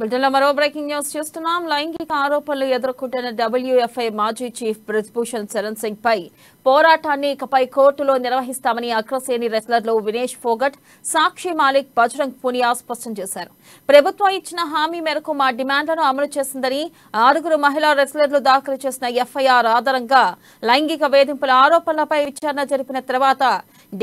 బులెటిన్లో మరో breaking news చూస్తున్నాం. లైంగిక ఆరోపణలు ఎదుర్కొంటున్న WFI మాజీ చీఫ్ బ్రిజ్భూషణ్ శరణ్ సింగ్ పై పోరాటాన్ని ఇకపై కోర్టులో నిర్వహిస్తామని అగ్రశ్రేణి రెస్లర్లు వినేష్ ఫోగట్, సాక్షి మాలిక్, బజరంగ్ పూనియా స్పష్టం చేశారు. ప్రభుత్వం ఇచ్చిన హామీ మేరకు మా డిమాండ్లను అమలు చేసిందని 6 మహిళా రెస్లర్లు దాఖలు చేసిన FIR ఆధారంగా లైంగిక వేధింపుల ఆరోపణలపై విచారణ జరిపిన తర్వాత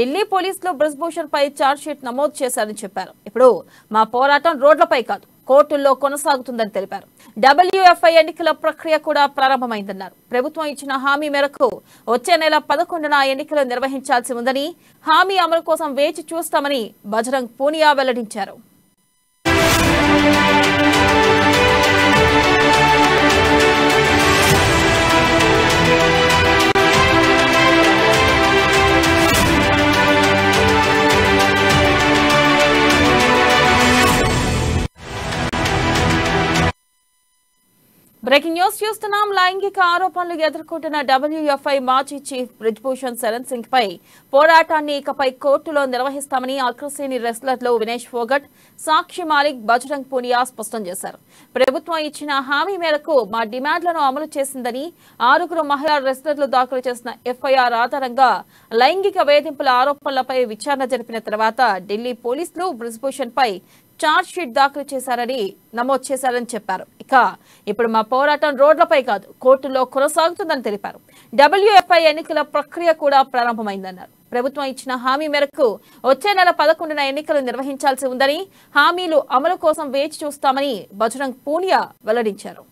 ఢిల్లీ పోలీసులు బ్రిజ్భూషణ్ పై ఛార్జ్షీట్ నమోదు చేశారని చెప్పారు. ఇప్పుడు మా పోరాటం రోడ్లపై కాదు, కోర్టుల్లో కొనసాగుతుందని తెలిపారు. WFI ఎన్నికల ప్రక్రియ కూడా ప్రారంభమైందన్నారు. ప్రభుత్వం ఇచ్చిన హామీ మేరకు వచ్చే నెల 11న ఎన్నికలు నిర్వహించాల్సి ఉందని, హామీ అమలు కోసం వేచి చూస్తామని బజరంగ్ పూనియా వెల్లడించారు. బ్రేకింగ్ న్యూస్ చూస్తున్నాం. లైంగిక ఆరోపణలు ఎదుర్కొంటున్న WFI మాజీ చీఫ్ బ్రిజ్భూషణ్ శరణ్ సింగ్ పై పోరాటాన్ని ఇకపై కోర్టులో నిర్వహిస్తామని అగ్రశ్రేణి రెస్లర్లు వినేష్ ఫోగట్, సాక్షి మాలిక్, బజరంగ్ పూనియా స్పష్టం చేశారు. ప్రభుత్వం ఇచ్చిన హామీ మేరకు మా డిమాండ్లను అమలు చేసిందని, 6 మహిళా రెస్లర్లు దాఖలు చేసిన FIR ఆధారంగా లైంగిక వేధింపుల ఆరోపణలపై విచారణ జరిపిన తర్వాత ఢిల్లీ పోలీసులు బ్రిజ్భూషణ్ పై ఛార్జ్షీట్ దాఖలు చేశారని నమోదు చేశారని చెప్పారు. ఇప్పుడు మా పోరాటం రోడ్లపై కాదు, కోర్టులో కొనసాగుతుందని తెలిపారు. WFI ఎన్నికల ప్రక్రియ కూడా ప్రారంభమైందన్నారు. ప్రభుత్వం ఇచ్చిన హామీ మేరకు వచ్చే నెల 11న ఎన్నికలు నిర్వహించాల్సి ఉందని, హామీలు అమలు కోసం వేచి చూస్తామని బజరంగ్ పూనియా వెల్లడించారు.